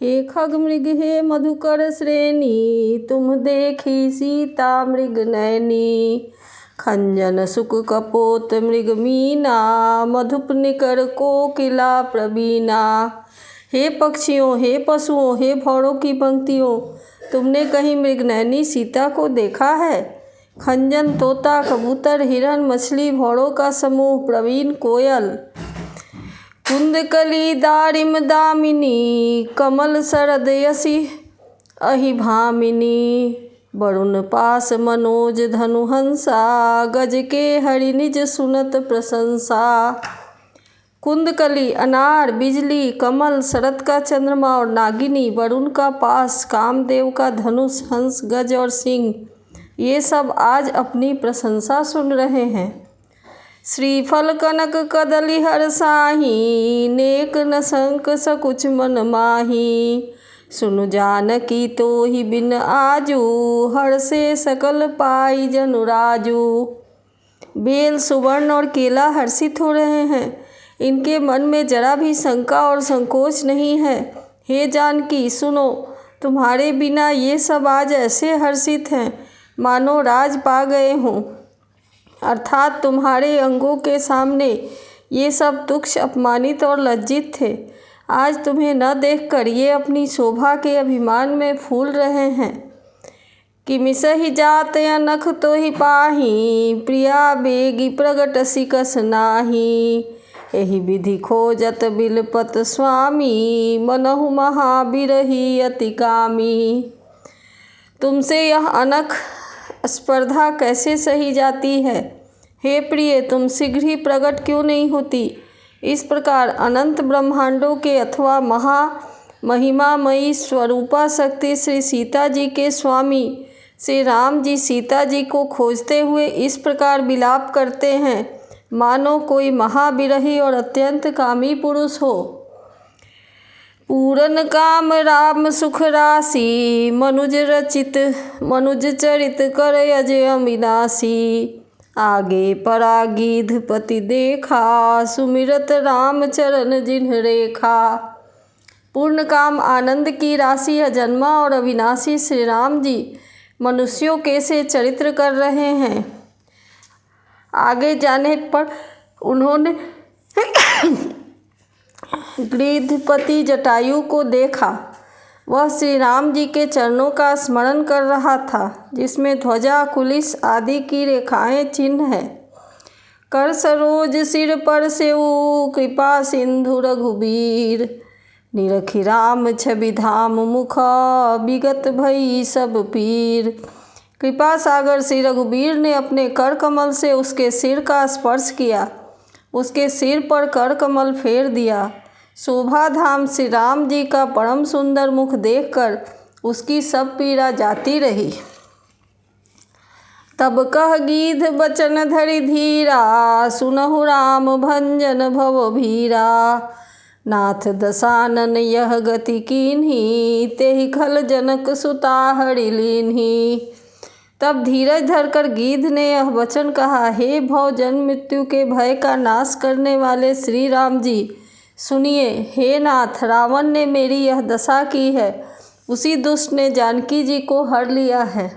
हे खग मृग हे मधुकर श्रेणी, तुम देखी सीता मृग नैनी। खंजन सुक कपोत मृग मीना, मधुप निकर कोकिला प्रवीणा। हे पक्षियों, हे पशुओं, हे भौरों की पंक्तियों, तुमने कहीं मृगनयनी सीता को देखा है? खंजन तोता, कबूतर, हिरन, मछली, भौरों का समूह, प्रवीण कोयल। कुंदकली दारिम दामिनी, कमल शरद यसी अहि भामिनी। वरुण पास मनोज धनु हंसा, गज के हरि निज सुनत प्रशंसा। कुंदकली अनार, बिजली, कमल, शरद का चंद्रमा और नागिनी, वरुण का पास, कामदेव का धनुष, हंस, गज और सिंह, ये सब आज अपनी प्रशंसा सुन रहे हैं। श्रीफल कनक कदली हर साही, नेक न शंक सकुच मन माही। सुनु जानकी तोहि बिन आजू, हर से सकल पाई जनु राजू। बेल, सुवर्ण और केला हर्षित हो रहे हैं, इनके मन में जरा भी शंका और संकोच नहीं है। हे जानकी सुनो, तुम्हारे बिना ये सब आज ऐसे हर्षित हैं मानो राज पा गए हों। अर्थात तुम्हारे अंगों के सामने ये सब तुच्छ, अपमानित और लज्जित थे। आज तुम्हें न देखकर ये अपनी शोभा के अभिमान में फूल रहे हैं। कि मिसहि जात अनख तोहि पाही, प्रिया बेगी प्रगट सिकस नाही। एहि विधि खोजत बिलपत स्वामी, मनहु महाबिरही अति कामी। तुमसे यह अनख स्पर्धा कैसे सही जाती है? हे प्रिय, तुम शीघ्र ही प्रकट क्यों नहीं होती? इस प्रकार अनंत ब्रह्मांडों के अथवा महिमामयी स्वरूपा शक्ति श्री सीता जी के स्वामी श्री राम जी सीता जी को खोजते हुए इस प्रकार विलाप करते हैं मानो कोई महाविरही और अत्यंत कामी पुरुष हो। पूरन काम राम सुख राशि, मनुज चरित कर अजय अविनाशी। आगे परागीध पति देखा, सुमिरत राम चरण जिन्ह रेखा। पूर्ण काम आनंद की राशि अजन्मा और अविनाशी श्री राम जी मनुष्यों के से चरित्र कर रहे हैं। आगे जाने पर उन्होंने गृधपति जटायु को देखा। वह श्री राम जी के चरणों का स्मरण कर रहा था, जिसमें ध्वजा, कुलिस आदि की रेखाएं चिन्ह है। कर सरोज सिर पर सेऊ, कृपा सिंधु रघुबीर। निरखि राम छवि धाम मुख, विगत भई सब पीर। कृपा सागर श्री रघुबीर ने अपने कर कमल से उसके सिर का स्पर्श किया, उसके सिर पर कर कमल फेर दिया। शोभा धाम श्री राम जी का परम सुंदर मुख देखकर उसकी सब पीड़ा जाती रही। तब कह गीध बचन धरि धीरा, सुनहु राम भंजन भव भीरा। नाथ दसानन यह गति कीन्ही, तेहि खल जनक सुता हरि लीन्ही। तब धीरज धरकर गीध ने यह वचन कहा, हे भव जन्म मृत्यु के भय का नाश करने वाले श्री राम जी, सुनिए। हे नाथ, रावण ने मेरी यह दशा की है, उसी दुष्ट ने जानकी जी को हर लिया है।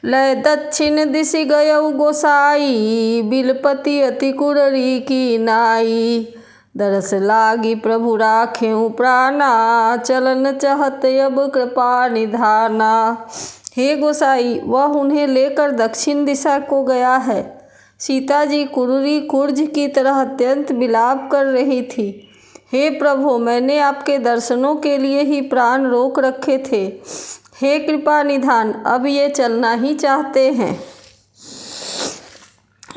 लय दक्षिण दिशि गयउ गोसाई, बिलपति अति कुररी की नाई। दरस लागी प्रभु राखेउ प्राणा, चलन चहत अब कृपा निधाना। हे गोसाई, वह उन्हें लेकर दक्षिण दिशा को गया है। सीता जी कुरुरी कुर्ज की तरह अत्यंत विलाप कर रही थी। हे प्रभु, मैंने आपके दर्शनों के लिए ही प्राण रोक रखे थे। हे कृपा निधान, अब ये चलना ही चाहते हैं।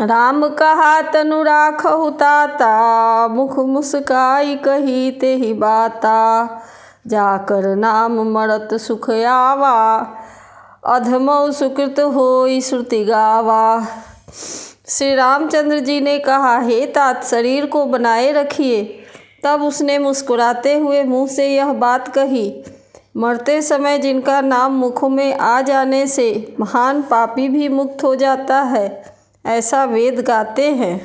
राम कहा तनु राखहु ताता, मुख मुस्काई कही तेहि बाता। जाकर नाम मरत सुख आवा, अधमौ सुकृत होई श्रुति गावा। श्री रामचंद्र जी ने कहा, हे तात, शरीर को बनाए रखिए। तब उसने मुस्कुराते हुए मुंह से यह बात कही, मरते समय जिनका नाम मुखों में आ जाने से महान पापी भी मुक्त हो जाता है, ऐसा वेद गाते हैं।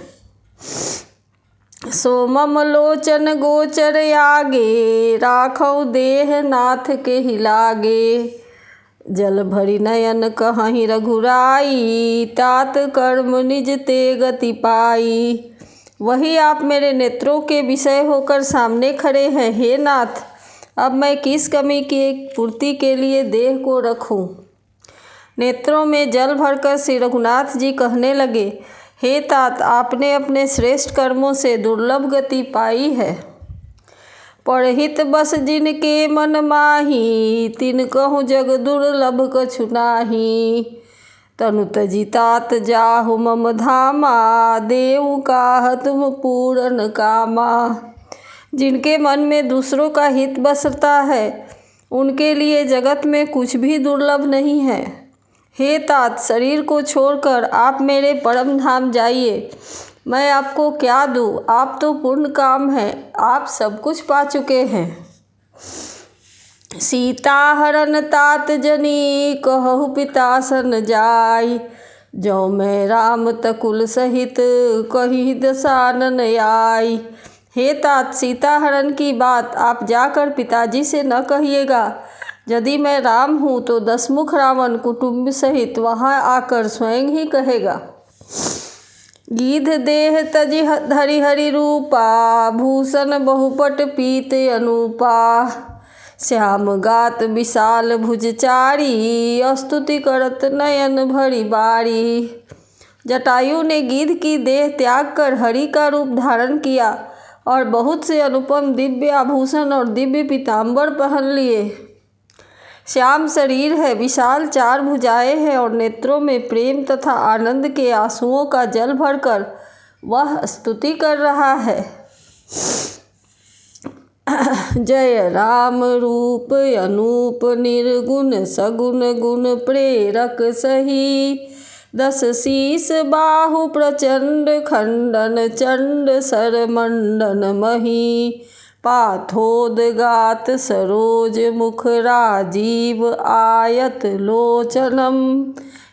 सो मम लोचन गोचर आगे, राखौ देह नाथ के ही लागे। जल भरी नयन कहहि रघुराई, तात कर्म निज ते गति पाई। वही आप मेरे नेत्रों के विषय होकर सामने खड़े हैं। हे नाथ, अब मैं किस कमी की पूर्ति के लिए देह को रखूं। नेत्रों में जल भरकर श्री रघुनाथ जी कहने लगे, हे तात, आपने अपने श्रेष्ठ कर्मों से दुर्लभ गति पाई है। परहित बस जिनके मन माही, तिन कहूँ जग दुर्लभ कछु नाही। तनु तजी तात जाहु मम धामा, देव काह तुम पूरन कामा। जिनके मन में दूसरों का हित बसता है, उनके लिए जगत में कुछ भी दुर्लभ नहीं है। हे तात, शरीर को छोड़कर आप मेरे परम धाम जाइए। मैं आपको क्या दूँ, आप तो पूर्ण काम हैं, आप सब कुछ पा चुके हैं। सीता हरण तात जनी, कहु पिता सन जाय। जो मैं राम तकुल सहित, कही दसानन आय। हे तात, सीता हरण की बात आप जाकर पिताजी से न कहिएगा। यदि मैं राम हूँ तो दसमुख रावण कुटुंब सहित वहाँ आकर स्वयं ही कहेगा। गीध देह तजि धरि हरि रूपा, भूषण बहुपट पीत अनूपा। श्याम गात विशाल भुजचारी, स्तुति करत नयन भरी बारी। जटायु ने गीध की देह त्याग कर हरि का रूप धारण किया और बहुत से अनुपम दिव्य आभूषण और दिव्य पीताम्बर पहन लिए। श्याम शरीर है, विशाल चार भुजाएं हैं और नेत्रों में प्रेम तथा आनंद के आंसुओं का जल भरकर वह स्तुति कर रहा है। जय राम रूप अनूप, निर्गुण सगुण गुण प्रेरक सही। दस शीस बाहु प्रचंड, खंडन चंड सर मंडन मही। पाथोदगात सरोज मुख, राजीव आयत लोचनम।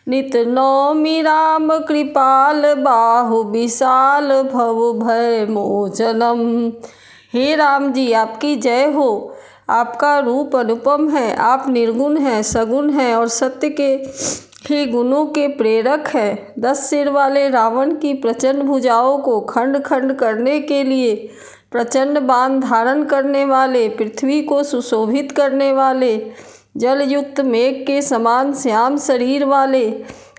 नित नौमि राम कृपाल, बाहु विशाल भव भय मोचनम। हे राम जी, आपकी जय हो। आपका रूप अनुपम है, आप निर्गुण हैं, सगुण हैं और सत्य के ही गुणों के प्रेरक हैं। 10 सिर वाले रावण की प्रचंड भुजाओं को खंड खंड करने के लिए प्रचंड बाण धारण करने वाले, पृथ्वी को सुशोभित करने वाले, जल युक्त मेघ के समान श्याम शरीर वाले,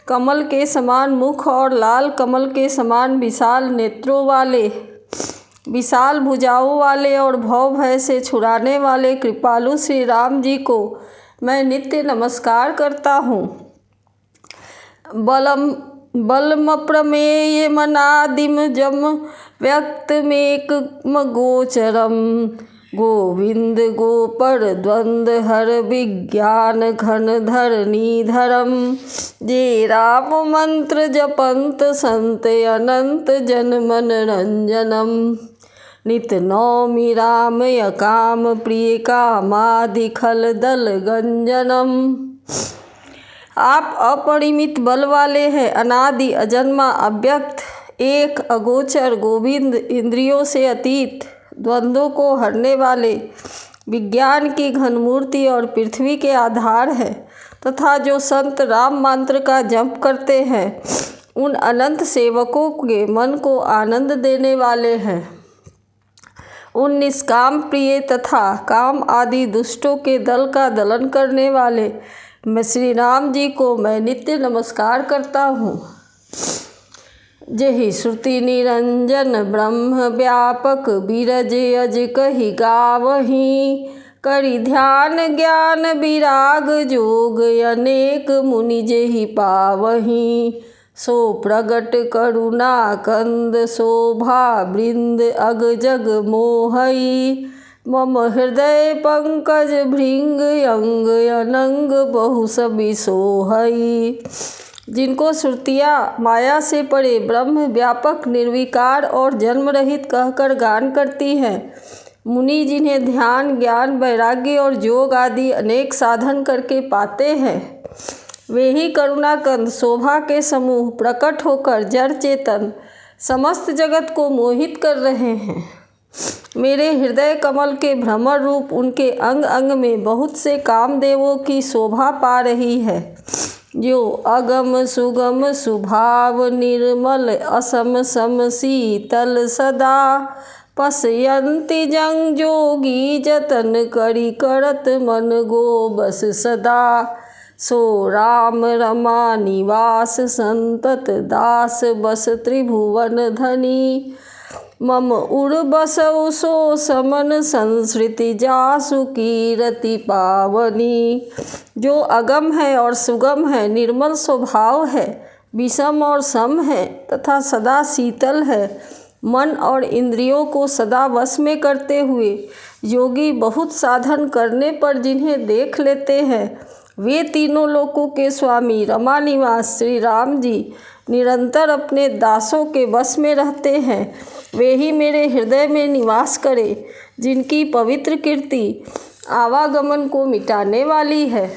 कमल के समान मुख और लाल कमल के समान विशाल नेत्रों वाले, विशाल भुजाओं वाले और भव भय से छुड़ाने वाले कृपालु श्री राम जी को मैं नित्य नमस्कार करता हूँ। बलम प्रमेय मनादिम जम, व्यक्तमेक गोचरम। गोविंद गोपर द्वंद हर, विज्ञान घन धरणीधरम। जे राम मंत्र जपंत, संत अनंत जन मन रंजनम। नित नौमि राम अकाम, प्रिय कामादि खल दल गंजनम। आप अपरिमित बल वाले हैं, अनादि अजन्मा अव्यक्त, एक अगोचर, गोविंद, इंद्रियों से अतीत, द्वंद्वों को हरने वाले, विज्ञान की घनमूर्ति और पृथ्वी के आधार है तथा जो संत राम मंत्र का जप करते हैं उन अनंत सेवकों के मन को आनंद देने वाले हैं। उन निष्काम, प्रिय तथा काम आदि दुष्टों के दल का दलन करने वाले मैं श्री राम जी को मैं नित्य नमस्कार करता हूँ। जहि श्रुति निरंजन ब्रह्म व्यापक, बिरज अज कहि गावहीं। करि ध्यान ज्ञान विराग जोग, अनेक मुनि जेहि पावहीं। सो प्रगट करुणा कंद, शोभा वृंद अग जग मोहई। मम हृदय पंकज भृंग, अंग अनंग बहु सभी सोहई। जिनको श्रुतियाँ माया से परे ब्रह्म व्यापक, निर्विकार और जन्म रहित कहकर गान करती हैं, मुनि जिन्हें ध्यान, ज्ञान, वैराग्य और योग आदि अनेक साधन करके पाते हैं, वे ही करुणाकंद, शोभा के समूह प्रकट होकर जड़ चेतन समस्त जगत को मोहित कर रहे हैं। मेरे हृदय कमल के भ्रमर रूप उनके अंग अंग में बहुत से कामदेवों की शोभा पा रही है, जो अगम सुगम सुभाव निर्मल असम सम शीतल सदा पश्यन्ति जंग जोगी जतन करी करत मन गो बस सदा। सो राम रमा निवास संतत दास बस त्रिभुवन धनी मम उर बसउ सो समन संस्कृति जासु कीरति पावनी। जो अगम है और सुगम है, निर्मल स्वभाव है, विषम और सम है तथा सदा शीतल है, मन और इंद्रियों को सदा वश में करते हुए योगी बहुत साधन करने पर जिन्हें देख लेते हैं, वे तीनों लोकों के स्वामी रमा निवास श्री राम जी निरंतर अपने दासों के वश में रहते हैं। वे ही मेरे हृदय में निवास करें, जिनकी पवित्र कीर्ति आवागमन को मिटाने वाली है।